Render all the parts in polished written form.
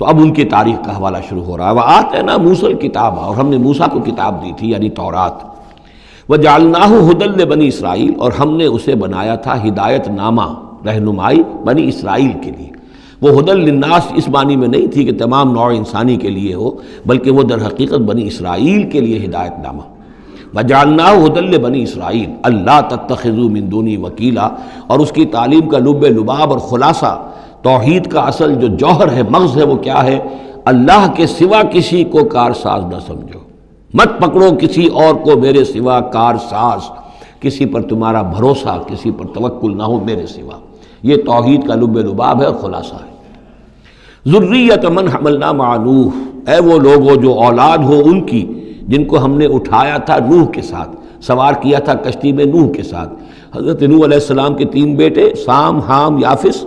تو اب ان کی تاریخ کا حوالہ شروع ہو رہا ہے۔ وَآتَيْنَا مُوسَى الْكِتَابَ، اور ہم نے موسیٰ کو کتاب دی تھی یعنی تورات۔ وَجَعَلْنَاهُ هُدًى لِبَنِي اسرائیل، اور ہم نے اسے بنایا تھا ہدایت نامہ، رہنمائی بنی اسرائیل کے لیے۔ وہ ہدی للناس اس معنی میں نہیں تھی کہ تمام نوع انسانی کے لیے ہو، بلکہ وہ در حقیقت بنی اسرائیل کے لیے ہدایت نامہ۔ وَجَعَلْنَاهُ هُدًى لِبَنِي اسرائیل أَلَّا تَتَّخِذُوا مِن دُونِي وَكِیلًا، اور اس کی تعلیم کا لب لباب اور خلاصہ، توحید کا اصل جو جوہر ہے، مغز ہے، وہ کیا ہے؟ اللہ کے سوا کسی کو کارساز نہ سمجھو، مت پکڑو کسی اور کو میرے سوا کارساز، کسی پر تمہارا بھروسہ، کسی پر توکل نہ ہو میرے سوا۔ یہ توحید کا لب لباب ہے اور خلاصہ ہے۔ ذریۃ من حملنا مع نوح، اے وہ لوگوں جو اولاد ہو ان کی جن کو ہم نے اٹھایا تھا نوح کے ساتھ، سوار کیا تھا کشتی میں نوح کے ساتھ۔ حضرت نوح علیہ السلام کے 3 بیٹے، سام، حام، یافس،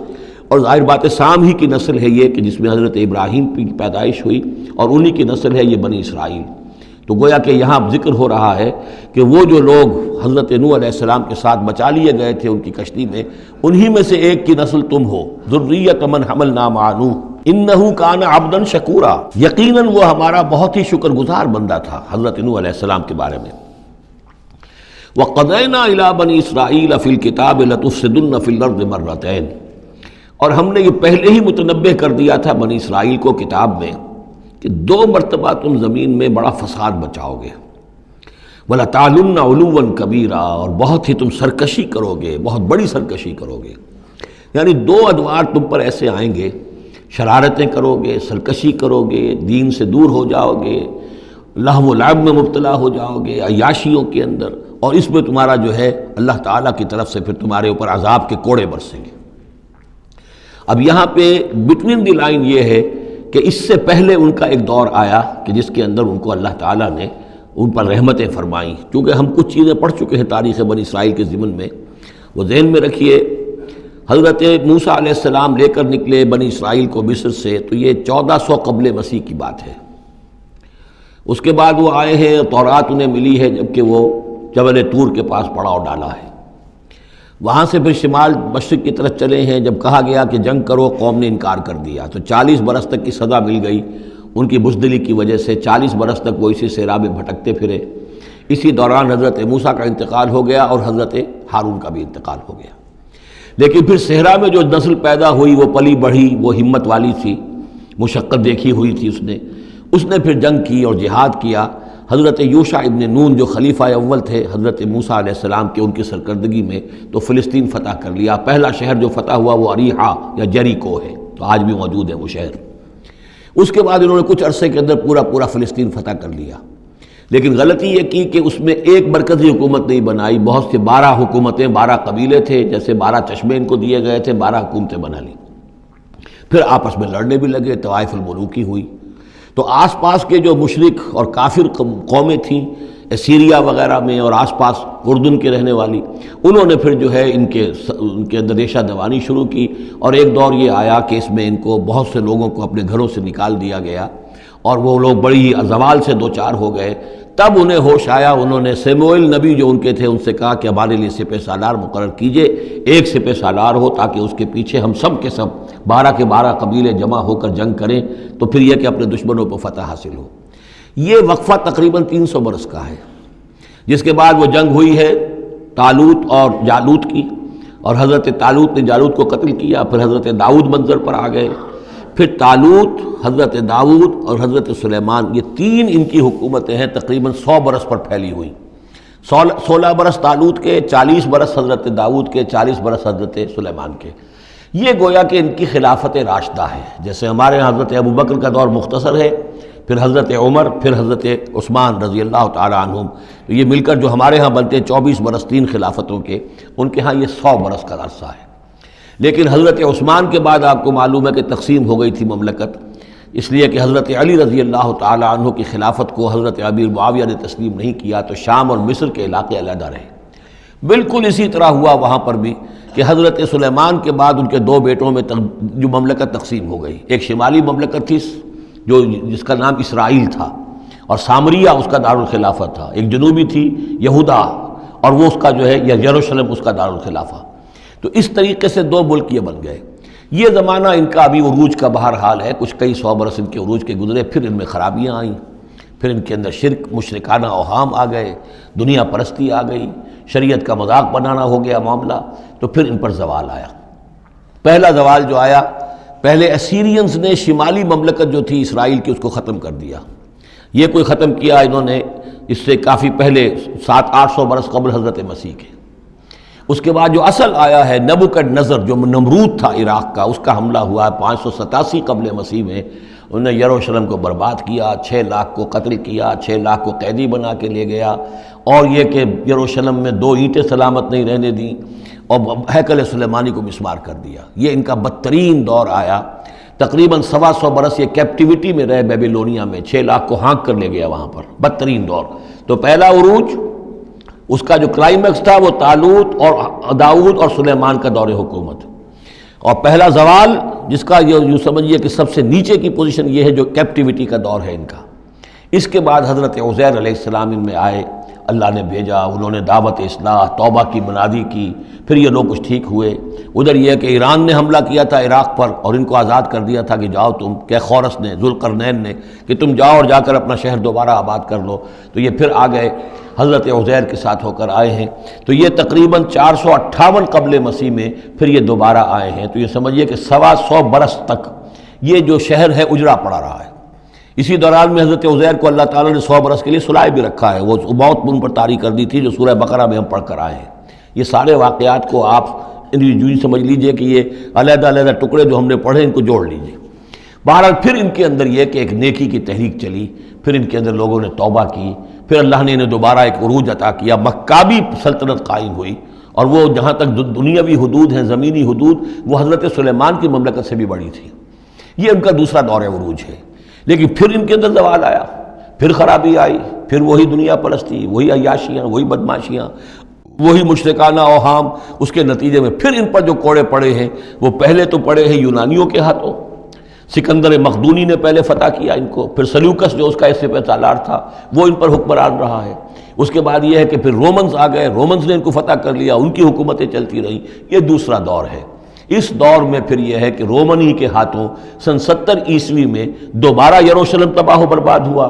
اور ظاہر بات ہے سام ہی کی نسل ہے یہ کہ جس میں حضرت ابراہیم کی پیدائش ہوئی، اور انہی کی نسل ہے یہ بنی اسرائیل۔ تو گویا کہ یہاں ذکر ہو رہا ہے کہ وہ جو لوگ حضرت نوح علیہ السلام کے ساتھ بچا لیے گئے تھے ان کی کشتی میں، انہی میں سے ایک کی نسل تم ہو۔ ذریۃ من حملنا مع نوح انہ کان عبدا شکورا، یقیناً وہ ہمارا بہت ہی شکر گزار بندہ تھا حضرت نوح علیہ السلام کے بارے میں۔ وقضینا الی بنی اسرائیل فی الکتاب لتفسدن فی الارض مرتین، اور ہم نے یہ پہلے ہی متنبہ کر دیا تھا بنی اسرائیل کو کتاب میں کہ 2 مرتبہ تم زمین میں بڑا فساد بچاؤ گے۔ وَلَتَعْلُنَّ عُلُوًّا كَبِيرًا، اور بہت ہی تم سرکشی کرو گے، بہت بڑی سرکشی کرو گے۔ یعنی 2 ادوار تم پر ایسے آئیں گے، شرارتیں کرو گے، سرکشی کرو گے، دین سے دور ہو جاؤ گے، لہو و لعب میں مبتلا ہو جاؤ گے، عیاشیوں کے اندر، اور اس میں تمہارا جو ہے اللہ تعالیٰ کی طرف سے پھر تمہارے اوپر عذاب کے کوڑے برسیں گے۔ اب یہاں پہ بٹوین دی لائن یہ ہے کہ اس سے پہلے ان کا ایک دور آیا کہ جس کے اندر ان کو اللہ تعالیٰ نے ان پر رحمتیں فرمائیں۔ کیونکہ ہم کچھ چیزیں پڑھ چکے ہیں تاریخ بنی اسرائیل کے ضمن میں، وہ ذہن میں رکھیے۔ حضرت موسیٰ علیہ السلام لے کر نکلے بنی اسرائیل کو مصر سے، تو یہ 1400 قبل مسیح کی بات ہے۔ اس کے بعد وہ آئے ہیں، تورات انہیں ملی ہے جبکہ وہ جبل طور کے پاس پڑاؤ ڈالا ہے۔ وہاں سے پھر شمال مشرق کی طرف چلے ہیں، جب کہا گیا کہ جنگ کرو قوم نے انکار کر دیا، تو 40 برس تک کی سزا مل گئی ان کی بزدلی کی وجہ سے۔ 40 برس تک وہ اسی صحرا میں بھٹکتے پھرے۔ اسی دوران حضرت موسیٰ کا انتقال ہو گیا اور حضرت ہارون کا بھی انتقال ہو گیا۔ لیکن پھر صحرا میں جو نسل پیدا ہوئی وہ پلی بڑھی، وہ ہمت والی تھی، مشقت دیکھی ہوئی تھی اس نے پھر جنگ کی اور جہاد کیا۔ حضرت یوشع ابن نون جو خلیفہ اول تھے حضرت موسیٰ علیہ السلام کے، ان کی سرکردگی میں تو فلسطین فتح کر لیا۔ پہلا شہر جو فتح ہوا وہ اریحا یا جریکو ہے، تو آج بھی موجود ہے وہ شہر۔ اس کے بعد انہوں نے کچھ عرصے کے اندر پورا فلسطین فتح کر لیا۔ لیکن غلطی یہ کی کہ اس میں ایک مرکزی حکومت نہیں بنائی، بہت سے 12 حکومتیں، 12 قبیلے تھے، جیسے 12 چشمے ان کو دیے گئے تھے، 12 حکومتیں بنا لی۔ پھر آپس میں لڑنے بھی لگے، طوائف الملوکی ہوئی۔ تو آس پاس کے جو مشرک اور کافر قومیں تھیں سیریا وغیرہ میں اور آس پاس اردن کے رہنے والی، انہوں نے پھر جو ہے ان کے اندر ریشہ دوانی شروع کی، اور ایک دور یہ آیا کہ اس میں ان کو بہت سے لوگوں کو اپنے گھروں سے نکال دیا گیا، اور وہ لوگ بڑی ہی زوال سے 2-4 ہو گئے۔ تب انہیں ہوش آیا، انہوں نے سیموئیل نبی جو ان کے تھے ان سے کہا کہ ہمارے لیے سپہ سالار مقرر کیجئے، ایک سپہ سالار ہو تاکہ اس کے پیچھے ہم سب کے سب 12 کے 12 قبیلے جمع ہو کر جنگ کریں، تو پھر یہ کہ اپنے دشمنوں پر فتح حاصل ہو۔ یہ وقفہ تقریباً 300 برس کا ہے، جس کے بعد وہ جنگ ہوئی ہے طالوت اور جالوت کی، اور حضرت طالوت نے جالوت کو قتل کیا۔ پھر حضرت داؤد منظر پر آ گئے، پھر طالوت، حضرت داؤد اور حضرت سلیمان، یہ 3 ان کی حکومتیں ہیں تقریباً 100 برس پر پھیلی ہوئی۔ 16 برس طالوت کے، 40 برس حضرت داؤد کے، 40 برس حضرت سلیمان کے۔ یہ گویا کہ ان کی خلافت راشدہ ہے۔ جیسے ہمارے حضرت ابوبکر کا دور مختصر ہے، پھر حضرت عمر، پھر حضرت عثمان رضی اللہ تعالیٰ عنہم، تو یہ مل کر جو ہمارے ہاں بنتے ہیں 24 برس 3 خلافتوں کے، ان کے ہاں یہ 100 برس کا عرصہ ہے۔ لیکن حضرت عثمان کے بعد آپ کو معلوم ہے کہ تقسیم ہو گئی تھی مملکت، اس لیے کہ حضرت علی رضی اللہ تعالیٰ عنہ کی خلافت کو حضرت امیر معاویہ نے تسلیم نہیں کیا، تو شام اور مصر کے علاقے علیحدہ رہے۔ بالکل اسی طرح ہوا وہاں پر بھی کہ حضرت سلیمان کے بعد ان کے 2 بیٹوں میں جو مملکت تقسیم ہو گئی۔ ایک شمالی مملکت تھی جس کا نام اسرائیل تھا، اور سامریہ اس کا دارالخلافہ تھا۔ ایک جنوبی تھی یہودا، اور وہ اس کا جو ہے یا یروشلم اس کا دارالخلافہ۔ تو اس طریقے سے 2 ملک یہ بن گئے۔ یہ زمانہ ان کا ابھی عروج کا بہرحال ہے، کچھ کئی سو برس ان کے عروج کے گزرے، پھر ان میں خرابیاں آئیں، پھر ان کے اندر شرک، مشرکانہ اوہام آ گئے، دنیا پرستی آ گئی، شریعت کا مذاق بنانا ہو گیا معاملہ، تو پھر ان پر زوال آیا۔ پہلا زوال جو آیا، پہلے اسیرینز نے شمالی مملکت جو تھی اسرائیل کی، اس کو ختم کر دیا۔ یہ کوئی ختم کیا انہوں نے اس سے کافی پہلے 700-800 برس قبل حضرت مسیح کے۔ اس کے بعد جو اصل آیا ہے نبوکڈ نظر، جو نمرود تھا عراق کا، اس کا حملہ ہوا ہے 587 قبل مسیح میں۔ انہوں نے یروشلم کو برباد کیا، 6 لاکھ کو قتل کیا، 6 لاکھ کو قیدی بنا کے لے گیا، اور یہ کہ یروشلم میں 2 اینٹیں سلامت نہیں رہنے دیں، اور ہیکل سلیمانی کو مسمار کر دیا۔ یہ ان کا بدترین دور آیا۔ تقریباً 125 برس یہ کیپٹیوٹی میں رہے بیبیلونیا میں، 6 لاکھ کو ہانک کر لے گیا وہاں پر، بدترین دور۔ تو پہلا عروج، اس کا جو کلائمیکس تھا وہ طالوت اور داؤد اور سلیمان کا دور حکومت، اور پہلا زوال جس کا یوں سمجھیے کہ سب سے نیچے کی پوزیشن یہ ہے جو کیپٹیوٹی کا دور ہے ان کا۔ اس کے بعد حضرت عزیر علیہ السلام ان میں آئے، اللہ نے بھیجا، انہوں نے دعوت اصلاح توبہ کی بنیادی کی، پھر یہ لوگ کچھ ٹھیک ہوئے۔ ادھر یہ کہ ایران نے حملہ کیا تھا عراق پر اور ان کو آزاد کر دیا تھا کہ جاؤ تم، کہ خورس نے، ذوالقرنین نے، کہ تم جاؤ اور جا کر اپنا شہر دوبارہ آباد کر لو، تو یہ پھر آ گئے، حضرت عزیر کے ساتھ ہو کر آئے ہیں۔ تو یہ تقریباً 458 قبل مسیح میں پھر یہ دوبارہ آئے ہیں۔ تو یہ سمجھیے کہ 125 برس تک یہ جو شہر ہے اجڑا پڑا رہا ہے۔ اسی دوران میں حضرت عزیر کو اللہ تعالیٰ نے 100 برس کے لیے سلائے بھی رکھا ہے، وہ موت ان پر طاری کر دی تھی جو سورہ بقرہ میں ہم پڑھ کر آئے ہیں۔ یہ سارے واقعات کو آپ یوں سمجھ لیجئے کہ یہ علیحدہ علیحدہ ٹکڑے جو ہم نے پڑھے ان کو جوڑ لیجئے۔ بہرحال پھر ان کے اندر یہ کہ ایک نیکی کی تحریک چلی، پھر ان کے اندر لوگوں نے توبہ کی، پھر اللہ نے انہیں دوبارہ ایک عروج عطا کیا، مکابی سلطنت قائم ہوئی، اور وہ جہاں تک دنیاوی حدود ہیں، زمینی حدود، وہ حضرت سلیمان کی مملکت سے بھی بڑی تھی۔ یہ ان کا دوسرا دور عروج ہے۔ لیکن پھر ان کے اندر زوال آیا، پھر خرابی آئی، پھر وہی دنیا پرستی، وہی عیاشیاں، وہی بدماشیاں، وہی مشرکانہ اوہام۔ اس کے نتیجے میں پھر ان پر جو کوڑے پڑے ہیں وہ پہلے تو پڑے ہیں یونانیوں کے ہاتھوں، سکندر مقدونی نے پہلے فتح کیا ان کو، پھر سلیوکس جو اس کا سپہ سالار تھا وہ ان پر حکمران رہا ہے۔ اس کے بعد یہ ہے کہ پھر رومنز آ گئے، رومنز نے ان کو فتح کر لیا، ان کی حکومتیں چلتی رہیں۔ یہ دوسرا دور ہے۔ اس دور میں پھر یہ ہے کہ رومنی کے ہاتھوں سن 70 عیسوی میں دوبارہ یروشلم تباہ و برباد ہوا،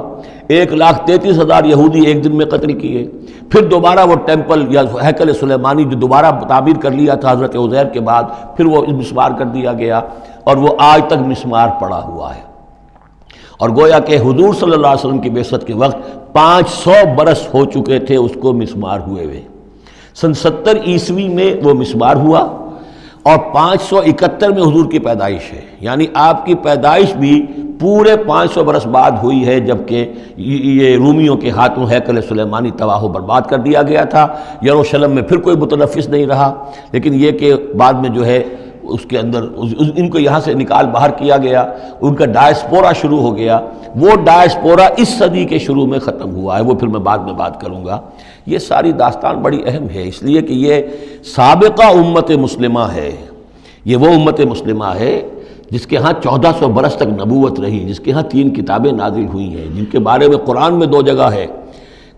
1,33,000 یہودی ایک دن میں قتل کیے۔ پھر دوبارہ وہ ٹیمپل یا ہیکل سلیمانی جو دوبارہ تعمیر کر لیا تھا حضرت عزیر کے بعد، پھر وہ مسمار کر دیا گیا، اور وہ آج تک مسمار پڑا ہوا ہے۔ اور گویا کہ حضور صلی اللہ علیہ وسلم کی بعثت کے وقت 500 برس ہو چکے تھے اس کو مسمار ہوئے ہوئے۔ سن 70 عیسوی میں وہ مسمار ہوا، اور 571 میں حضور کی پیدائش ہے، یعنی آپ کی پیدائش بھی پورے 500 برس بعد ہوئی ہے، جبکہ یہ رومیوں کے ہاتھوں ہیکل سلیمانی تباہ و برباد کر دیا گیا تھا۔ یروشلم میں پھر کوئی متنفس نہیں رہا، لیکن یہ کہ بعد میں جو ہے اس کے اندر ان کو یہاں سے نکال باہر کیا گیا، ان کا ڈائسپورا شروع ہو گیا۔ وہ ڈائسپورا اس صدی کے شروع میں ختم ہوا ہے، وہ پھر میں بعد میں بات کروں گا۔ یہ ساری داستان بڑی اہم ہے، اس لیے کہ یہ سابقہ امت مسلمہ ہے۔ یہ وہ امت مسلمہ ہے جس کے ہاں 1400 برس تک نبوت رہی، جس کے ہاں 3 کتابیں نازل ہوئی ہیں، جن کے بارے میں قرآن میں 2 جگہ ہے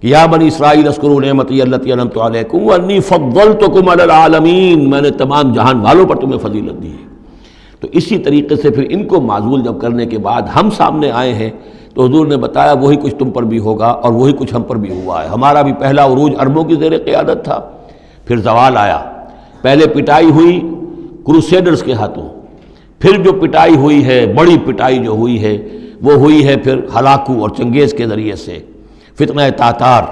کہ یا بنی اسرائیل اذکروا نعمتی التی انعمت علیکم وانی فضلتکم علی العالمین، میں نے تمام جہان والوں پر تمہیں فضیلت دی ہے۔ تو اسی طریقے سے پھر ان کو معزول جب کرنے کے بعد ہم سامنے آئے ہیں تو حضور نے بتایا وہی کچھ تم پر بھی ہوگا اور وہی کچھ ہم پر بھی ہوا ہے۔ ہمارا بھی پہلا عروج عربوں کی زیر قیادت تھا، پھر زوال آیا، پہلے پٹائی ہوئی کروسیڈرز کے ہاتھوں، پھر جو پٹائی ہوئی ہے، بڑی پٹائی جو ہوئی ہے وہ ہوئی ہے پھر ہلاکو اور چنگیز کے ذریعے سے، فتنہ تاتار۔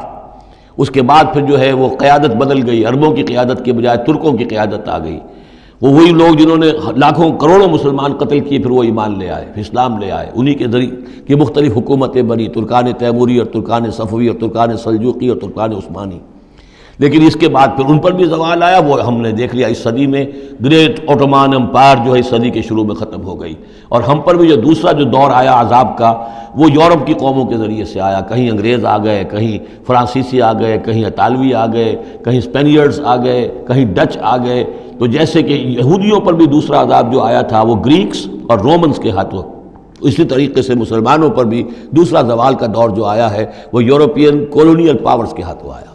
اس کے بعد پھر جو ہے وہ قیادت بدل گئی، عربوں کی قیادت کے بجائے ترکوں کی قیادت آ گئی۔ وہ وہی لوگ جنہوں نے لاکھوں کروڑوں مسلمان قتل کیے پھر وہ ایمان لے آئے، اسلام لے آئے، انہی کے ذریعے کی مختلف حکومتیں بنی، ترکان تیموری اور ترکان صفوی اور ترکان سلجوقی اور ترکان عثمانی۔ لیکن اس کے بعد پھر ان پر بھی زوال آیا، وہ ہم نے دیکھ لیا اس صدی میں، گریٹ اوٹومان امپائر جو ہے اس صدی کے شروع میں ختم ہو گئی۔ اور ہم پر بھی جو دوسرا جو دور آیا عذاب کا وہ یورپ کی قوموں کے ذریعے سے آیا، کہیں انگریز آ گئے، کہیں فرانسیسی آ گئے، کہیں اطالوی آ گئے، کہیں اسپینیئرز آ گئے، کہیں ڈچ آ گئے۔ تو جیسے کہ یہودیوں پر بھی دوسرا عذاب جو آیا تھا وہ گریکس اور رومنز کے ہاتھوں، اسی طریقے سے مسلمانوں پر بھی دوسرا زوال کا دور جو آیا ہے وہ یورپین کولونیل پاورز کے ہاتھوں آیا۔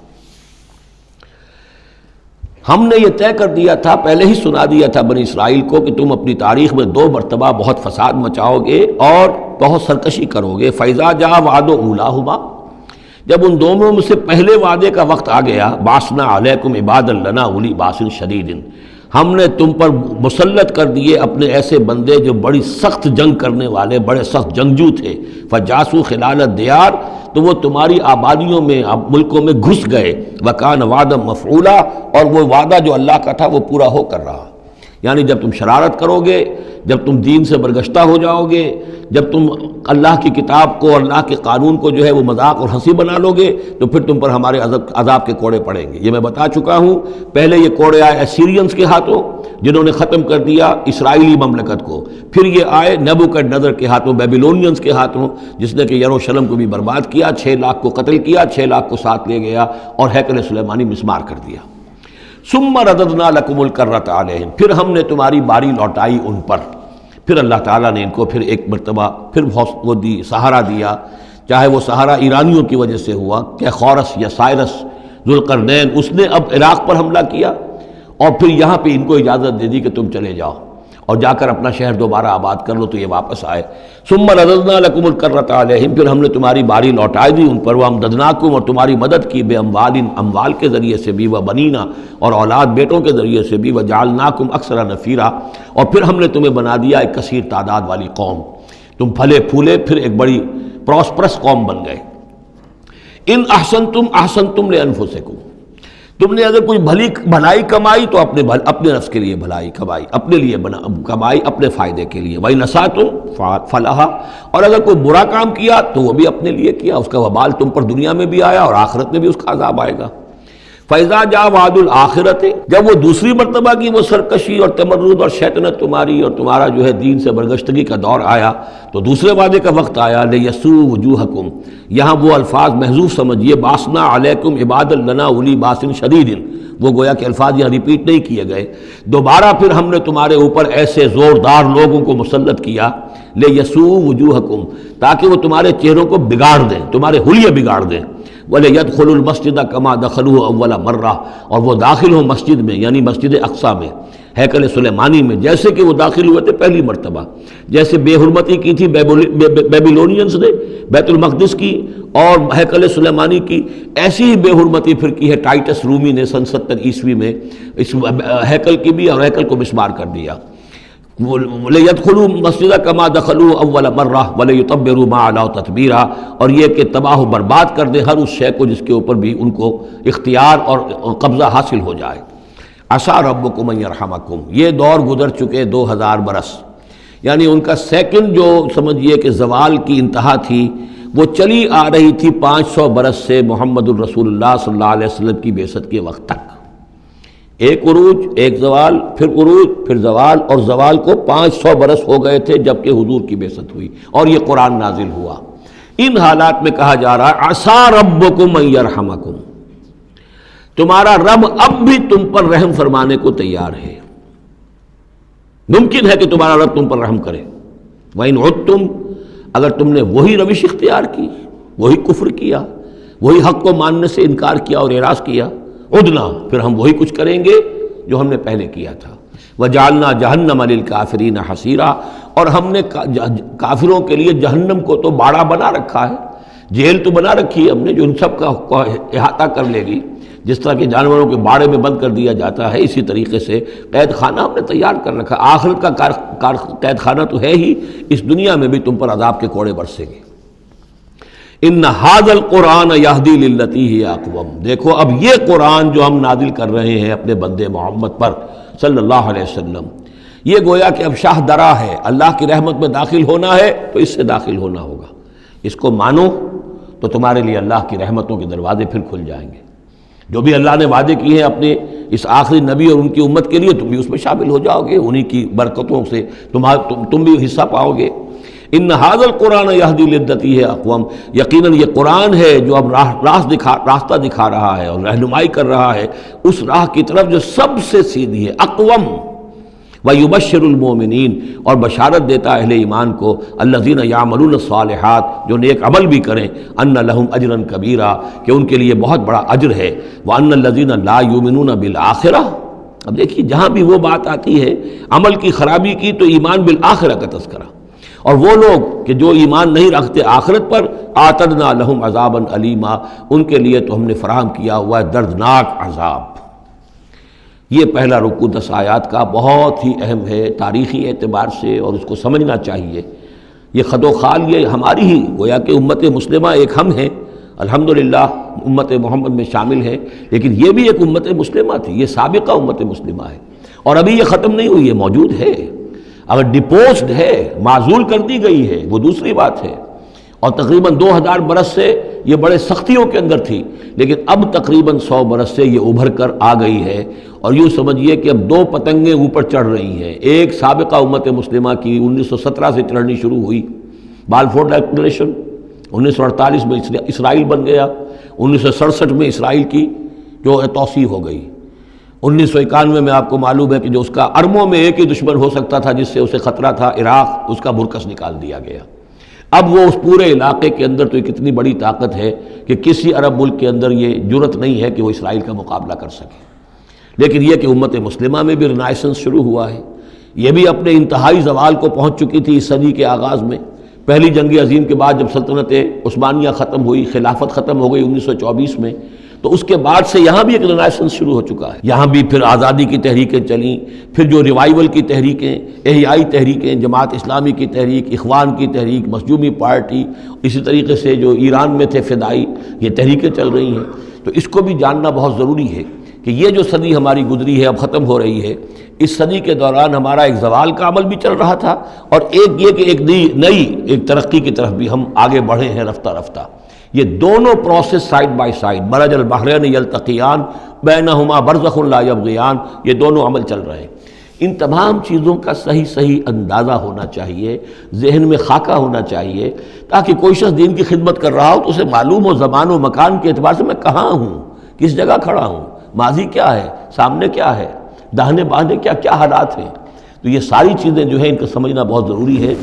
ہم نے یہ طے کر دیا تھا، پہلے ہی سنا دیا تھا بنی اسرائیل کو کہ تم اپنی تاریخ میں 2 مرتبہ بہت فساد مچاؤ گے اور بہت سرکشی کرو گے۔ فَإِذَا جَاءَ وَعْدُ أُولَاهُمَا، جب ان دونوں میں سے پہلے وعدے کا وقت آ گیا، بَعَثْنَا عَلَيْكُمْ عِبَادًا لَنَا أُولِي بَأْسٍ شَدِيدٍ، ہم نے تم پر مسلط کر دیے اپنے ایسے بندے جو بڑی سخت جنگ کرنے والے، بڑے سخت جنگجو تھے۔ فَجَاسُوا خِلَالَ الدِّيَارِ، تو وہ تمہاری آبادیوں میں، ملکوں میں گھس گئے۔ وَكَانَ وَعْدًا مَفْعُولًا، اور وہ وعدہ جو اللہ کا تھا وہ پورا ہو کر رہا۔ یعنی جب تم شرارت کرو گے، جب تم دین سے برگشتہ ہو جاؤ گے، جب تم اللہ کی کتاب کو اور اللہ کے قانون کو جو ہے وہ مذاق اور ہنسی بنا لو گے، تو پھر تم پر ہمارے عذاب کے کوڑے پڑیں گے۔ یہ میں بتا چکا ہوں، پہلے یہ کوڑے آئے اسیرینز کے ہاتھوں جنہوں نے ختم کر دیا اسرائیلی مملکت کو، پھر یہ آئے نیبوکڈنیزر کے ہاتھوں، بیبیلونینز کے ہاتھوں، جس نے کہ یروشلم کو بھی برباد کیا، 6 لاکھ کو قتل کیا، 6 لاکھ کو ساتھ لے گیا اور ہیکل سلیمانی مسمار کر دیا۔ ثم رددنا لکم الکرۃ علیہم، پھر ہم نے تمہاری باری لوٹائی ان پر۔ پھر اللہ تعالیٰ نے ان کو پھر ایک مرتبہ پھر وہ دی، سہارا دیا، چاہے وہ سہارا ایرانیوں کی وجہ سے ہوا کہ خورس یا سائرس ذوالقرنین، اس نے اب عراق پر حملہ کیا اور پھر یہاں پہ ان کو اجازت دے دی کہ تم چلے جاؤ اور جا کر اپنا شہر دوبارہ آباد کر لو، تو یہ واپس آئے۔ ثم رددنا لکم الکرۃ علیہم، پھر ہم نے تمہاری باری لوٹائی دی ان پر، وامددناکم، اور تمہاری مدد کی، بے اموال، اموال کے ذریعے سے بھی، وبنینا، اور اولاد بیٹوں کے ذریعے سے بھی، وجعلناکم اکثر نفیرا، اور پھر ہم نے تمہیں بنا دیا ایک کثیر تعداد والی قوم، تم پھلے پھولے پھر ایک بڑی پراسپرس قوم بن گئے۔ ان احسنتم احسنتم لانفسکم، تم نے اگر کوئی بھلائی کمائی تو اپنے نفس کے لیے بھلائی کمائی، اپنے لیے کمائی، اپنے فائدے کے لیے۔ وَإِنْ أَسَأْتُمْ فَلَهَا، اور اگر کوئی برا کام کیا تو وہ بھی اپنے لیے کیا، اس کا وبال تم پر دنیا میں بھی آیا اور آخرت میں بھی اس کا عذاب آئے گا۔ فَإِذَا جَاءَ وَعْدُ الْآخِرَةِ، جب وہ دوسری مرتبہ کی وہ سرکشی اور تمرد اور شیطنت تمہاری اور تمہارا جو ہے دین سے برگشتگی کا دور آیا، تو دوسرے وعدے کا وقت آیا، لِيَسُوءُ وُجُوهَكُمْ، یہاں وہ الفاظ محذوف سمجھیے، بَعَثْنَا عَلَيْكُمْ عِبَادًا لَنَا أُولِي بَأْسٍ شَدِيدٍ، وہ گویا کہ الفاظ یہاں ریپیٹ نہیں کیے گئے۔ دوبارہ پھر ہم نے تمہارے اوپر ایسے زوردار لوگوں کو مسلط کیا، لِيَسُوءُ وُجُوهَكُمْ، تاکہ وہ تمہارے چہروں کو بگاڑ دیں، تمہارے حلیے بگاڑ دیں۔ وَلِيَدْخُلُوا الْمَسْجِدَ كَمَا دَخَلُوهُ أَوَّلَ مَرَّةٍ، اور وہ داخل ہوں مسجد میں، یعنی مسجد اقصیٰ میں، ہیکل سلیمانی میں، جیسے کہ وہ داخل ہوئے تھے پہلی مرتبہ۔ جیسے بے حرمتی کی تھی بیبیلونینز نے بیت المقدس کی اور ہیکل سلیمانی کی، ایسی ہی بے حرمتی پھر کی ہے ٹائٹس رومی نے سن 70 عیسوی میں اس ہیکل کی بھی، اور ہیکل کو مسمار کر دیا۔ وَلِيَدْخُلُوا الْمَسْجِدَ كَمَا دَخَلُوهُ أَوَّلَ مَرَّةٍ وَلِيُتَبِّرُوا مَا عَلَوْا تَتْبِيرًا، اور یہ کہ تباہ و برباد کر دیں ہر اس شے کو جس کے اوپر بھی ان کو اختیار اور قبضہ حاصل ہو جائے۔ عَسَىٰ رَبُّكُمْ أَن يَرْحَمَكُمْ، یہ دور گزر چکے 2000 برس، یعنی ان کا سیکنڈ جو سمجھیے کہ زوال کی انتہا تھی وہ چلی آ رہی تھی 500 برس سے محمد الرسول اللہ صلی اللہ علیہ وسلم کی بعثت کے وقت تک۔ ایک عروج، ایک زوال، پھر عروج، پھر زوال، اور زوال کو 500 برس ہو گئے تھے جب کہ حضور کی بعثت ہوئی اور یہ قرآن نازل ہوا۔ ان حالات میں کہا جا رہا ہے عسیٰ ربکم ان یرحمکم، تمہارا رب اب بھی تم پر رحم فرمانے کو تیار ہے، ممکن ہے کہ تمہارا رب تم پر رحم کرے۔ وَإِنْ عُدْتُمْ، اگر تم نے وہی روش اختیار کی، وہی کفر کیا، وہی حق کو ماننے سے انکار کیا اور اعراض کیا، عدنا، پھر ہم وہی کچھ کریں گے جو ہم نے پہلے کیا تھا۔ وَجَعَلْنَا جَهَنَّمَ لِلْكَافِرِينَ حَصِيرًا، اور ہم نے کافروں کے لیے جہنم کو تو باڑا بنا رکھا ہے، جیل تو بنا رکھی ہے ہم نے جو ان سب کا احاطہ کر لے گی۔ جس طرح کہ جانوروں کے باڑے میں بند کر دیا جاتا ہے، اسی طریقے سے قید خانہ ہم نے تیار کر رکھا۔ آخرت کا قید خانہ تو ہے ہی، اس دنیا میں بھی تم پر عذاب کے کوڑے برسیں گے۔ ان ھذا القرآن یہدی للتی ہی اقوم، دیکھو اب یہ قرآن جو ہم نازل کر رہے ہیں اپنے بندے محمد پر صلی اللہ علیہ وسلم، یہ گویا کہ اب شاہ درا ہے، اللہ کی رحمت میں داخل ہونا ہے تو اس سے داخل ہونا ہوگا، اس کو مانو تو تمہارے لیے اللہ کی رحمتوں کے دروازے پھر کھل جائیں گے۔ جو بھی اللہ نے وعدے کیے ہیں اپنے اس آخری نبی اور ان کی امت کے لیے، تم بھی اس میں شامل ہو جاؤ گے، انہی کی برکتوں سے تم بھی حصہ پاؤ گے۔ ان ھذا القرآن یہدی للتی ہے اقوم، یقیناً یہ قرآن ہے جو اب راستہ دکھا رہا ہے اور رہنمائی کر رہا ہے اس راہ کی طرف جو سب سے سیدھی ہے، اقوم، وَيُبَشِّرُ الْمُؤْمِنِينَ، اور بشارت دیتا اہل ایمان کو، الَّذِينَ يَعْمَلُونَ الصَّالِحَاتِ، جو نیک عمل بھی کریں، أَنَّ لَهُمْ أَجْرًا كَبِيرًا، کہ ان کے لیے بہت بڑا اجر ہے، وَأَنَّ الَّذِينَ لَا يُؤْمِنُونَ بِالْآخِرَةِ۔ اب دیکھیے جہاں بھی وہ بات آتی ہے عمل کی خرابی کی تو ایمان بالآخرہ کا تذکرہ، اور وہ لوگ کہ جو ایمان نہیں رکھتے آخرت پر، آتدنا لہم عذابا علیما، ان کے لیے تو ہم نے فراہم کیا ہوا ہے دردناک عذاب۔ یہ پہلا رکوع 10 آیات کا بہت ہی اہم ہے تاریخی اعتبار سے، اور اس کو سمجھنا چاہیے۔ یہ خد و خال یہ ہماری ہی گویا کہ امت مسلمہ ایک ہم ہیں، الحمدللہ امت محمد میں شامل ہے، لیکن یہ بھی ایک امت مسلمہ تھی، یہ سابقہ امت مسلمہ ہے، اور ابھی یہ ختم نہیں ہوئی، یہ موجود ہے۔ اگر ڈپوزڈ ہے، معزول کر دی گئی ہے، وہ دوسری بات ہے، اور تقریباً 2000 برس سے یہ بڑے سختیوں کے اندر تھی، لیکن اب تقریباً 100 برس سے یہ ابھر کر آ گئی ہے، اور یوں سمجھیے کہ اب 2 پتنگیں اوپر چڑھ رہی ہیں۔ ایک سابقہ امت مسلمہ کی 1917 سے چڑھنی شروع ہوئی، بالفور ڈکلریشن، 1948 میں اسرائیل بن گیا، 1967 میں اسرائیل کی جو توسیع ہو گئی، 1991 میں آپ کو معلوم ہے کہ جو اس کا اربوں میں ایک ہی دشمن ہو سکتا تھا جس سے اسے خطرہ تھا، عراق، اس کا برکس نکال دیا گیا۔ اب وہ اس پورے علاقے کے اندر تو ایک اتنی بڑی طاقت ہے کہ کسی عرب ملک کے اندر یہ جرت نہیں ہے کہ وہ اسرائیل کا مقابلہ کر سکے۔ لیکن یہ کہ امت مسلمہ میں بھی رینائسنس شروع ہوا ہے، یہ بھی اپنے انتہائی زوال کو پہنچ چکی تھی اس صدی کے آغاز میں۔ پہلی جنگ عظیم کے بعد جب سلطنت عثمانیہ ختم ہوئی، خلافت ختم ہو گئی 1924 میں، تو اس کے بعد سے یہاں بھی ایک رینائسنس شروع ہو چکا ہے۔ یہاں بھی پھر آزادی کی تحریکیں چلیں، پھر جو ریوائیول کی تحریکیں، احیائی تحریکیں، جماعت اسلامی کی تحریک، اخوان کی تحریک، مخزومی پارٹی، اسی طریقے سے جو ایران میں تھے فدائی، یہ تحریکیں چل رہی ہیں۔ تو اس کو بھی جاننا بہت ضروری ہے کہ یہ جو صدی ہماری گزری ہے، اب ختم ہو رہی ہے، اس صدی کے دوران ہمارا ایک زوال کا عمل بھی چل رہا تھا، اور ایک یہ کہ ایک نئی ایک ترقی کی طرف بھی ہم آگے بڑھے ہیں رفتہ رفتہ۔ یہ دونوں پروسیس سائیڈ بائی سائیڈ، مرج البحرین یلتقیان بینہما برزخ لا یبغیان، یہ دونوں عمل چل رہے ہیں۔ ان تمام چیزوں کا صحیح اندازہ ہونا چاہیے، ذہن میں خاکہ ہونا چاہیے، تاکہ کوئی شخص دین کی خدمت کر رہا ہو تو اسے معلوم ہو زمان و مکان کے اعتبار سے میں کہاں ہوں، کس جگہ کھڑا ہوں، ماضی کیا ہے، سامنے کیا ہے، داہنے بائیں کیا حالات ہیں۔ تو یہ ساری چیزیں جو ہیں ان کو سمجھنا بہت ضروری ہے۔